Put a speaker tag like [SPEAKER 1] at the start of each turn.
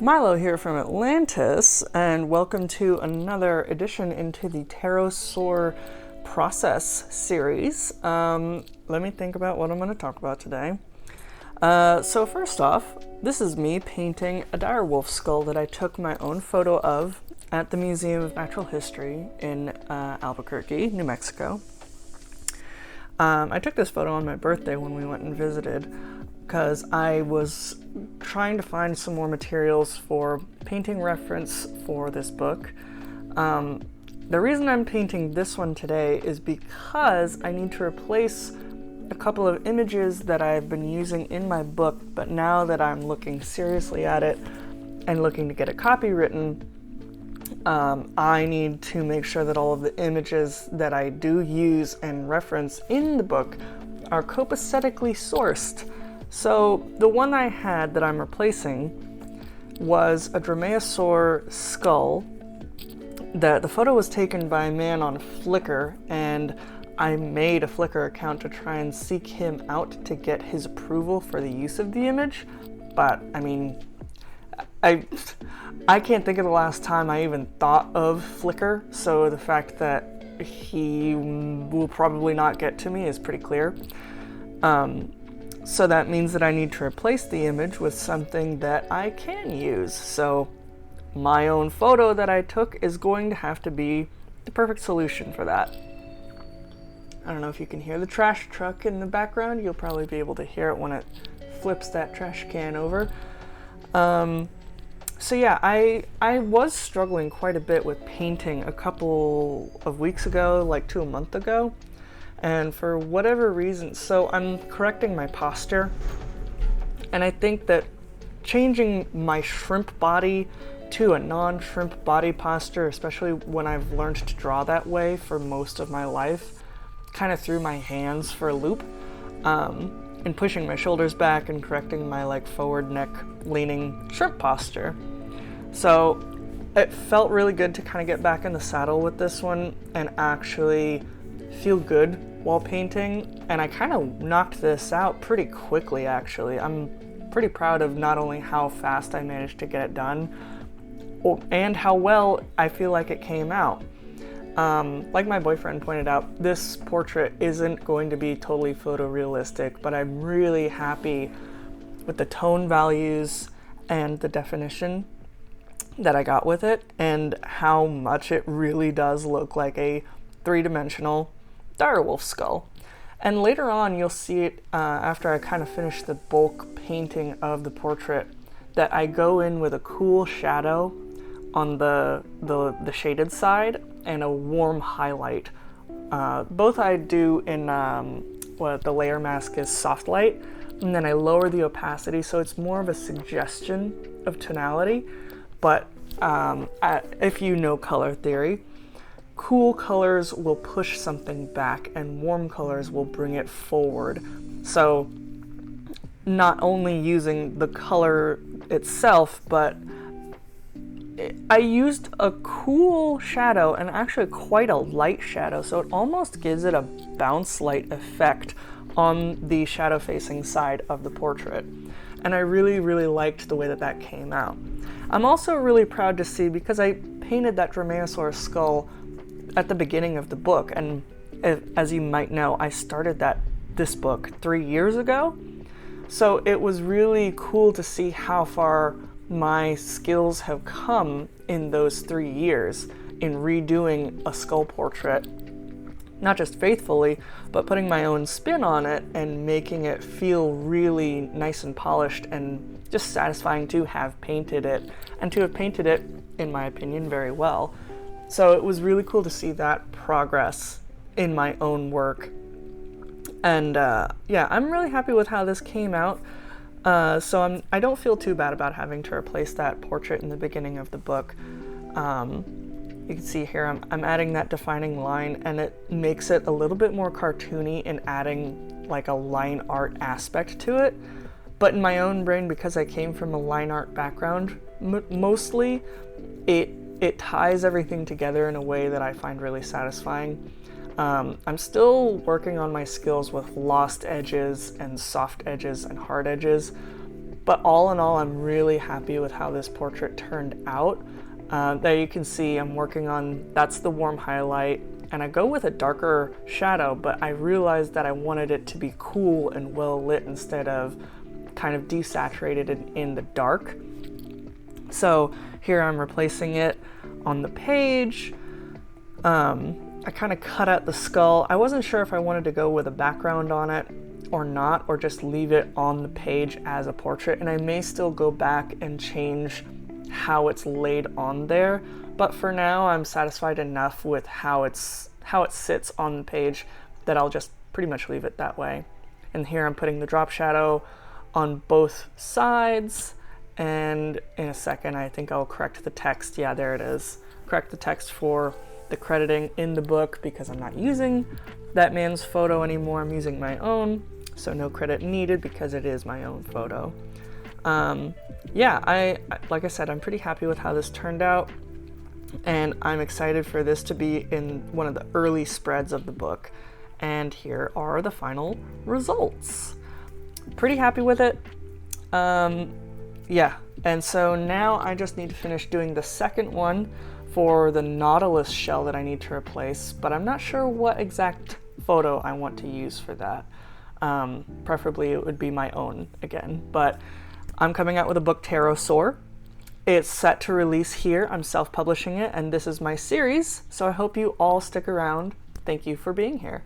[SPEAKER 1] Milo here from Atlantis, and welcome to another edition into the TarotSaur process series. Let me think about what I'm going to talk about today. So first off, this is me painting a direwolf skull that I took my own photo of at the Museum of Natural History in Albuquerque, New Mexico. I took this photo on my birthday when we went and visited because I was trying to find some more materials for painting reference for this book. The reason I'm painting this one today is because I need to replace a couple of images that I've been using in my book, but now that I'm looking seriously at it and looking to get a copy written, I need to make sure that all of the images that I do use and reference in the book are copacetically sourced. So the one I had that I'm replacing was a TarotSaur skull. The photo was taken by a man on Flickr, and I made a Flickr account to try and seek him out to get his approval for the use of the image. But I mean, I can't think of the last time I even thought of Flickr, so the fact that he will probably not get to me is pretty clear. So that means that I need to replace the image with something that I can use. So my own photo that I took is going to have to be the perfect solution for that. I don't know if you can hear the trash truck in the background. You'll probably be able to hear it when it flips that trash can over. So yeah, I was struggling quite a bit with painting a couple of weeks ago, like to a month ago. And for whatever reason, so I'm correcting my posture. And I think that changing my shrimp body to a non-shrimp body posture, especially when I've learned to draw that way for most of my life, kind of threw my hands for a loop. And pushing my shoulders back and correcting my forward neck leaning shrimp posture. So it felt really good to kind of get back in the saddle with this one and actually feel good while painting, and I kind of knocked this out pretty quickly actually. I'm pretty proud of not only how fast I managed to get it done, and how well I feel like it came out. Like my boyfriend pointed out, this portrait isn't going to be totally photorealistic, but I'm really happy with the tone values and the definition that I got with it, and how much it really does look like a three-dimensional direwolf skull. And later on you'll see it after I kind of finish the bulk painting of the portrait, that I go in with a cool shadow on the shaded side and a warm highlight. Both I do in what the layer mask is soft light, and then I lower the opacity so it's more of a suggestion of tonality. But if you know color theory, cool colors will push something back and warm colors will bring it forward. So not only using the color itself, but I used a cool shadow, and actually quite a light shadow, so it almost gives it a bounce light effect on the shadow facing side of the portrait. And I really, really liked the way that came out. I'm also really proud to see, because I painted that TarotSaur skull at the beginning of the book, and as you might know, I started this book 3 years ago. So it was really cool to see how far my skills have come in those 3 years in redoing a skull portrait, not just faithfully, but putting my own spin on it and making it feel really nice and polished and just satisfying to have painted it, and to have painted it, in my opinion, very well. So it was really cool to see that progress in my own work. And yeah, I'm really happy with how this came out. So I don't feel too bad about having to replace that portrait in the beginning of the book. You can see here I'm adding that defining line, and it makes it a little bit more cartoony and adding like a line art aspect to it. But in my own brain, because I came from a line art background, mostly, it ties everything together in a way that I find really satisfying. I'm still working on my skills with lost edges and soft edges and hard edges, But all in all, I'm really happy with how this portrait turned out. There you can see I'm working on, that's the warm highlight, and I go with a darker shadow, but I realized that I wanted it to be cool and well lit instead of kind of desaturated in the dark. So here I'm replacing it on the page. I kind of cut out the skull. I wasn't sure if I wanted to go with a background on it or not, or just leave it on the page as a portrait, and I may still go back and change how it's laid on there, but for now I'm satisfied enough with how it sits on the page that I'll just pretty much leave it that way. And here I'm putting the drop shadow on both sides, and in a second I think I'll correct the text. Yeah, there it is. Correct the text for the crediting in the book, because I'm not using that man's photo anymore. I'm using my own, so no credit needed because it is my own photo. Yeah, I like I said, I'm pretty happy with how this turned out, and I'm excited for this to be in one of the early spreads of the book. And here are the final results. Pretty happy with it. Yeah, and so now I just need to finish doing the second one for the Nautilus shell that I need to replace, but I'm not sure what exact photo I want to use for that. Preferably it would be my own again, but I'm coming out with a book, TarotSaur. It's set to release here. I'm self-publishing it, and this is my series, so I hope you all stick around. Thank you for being here.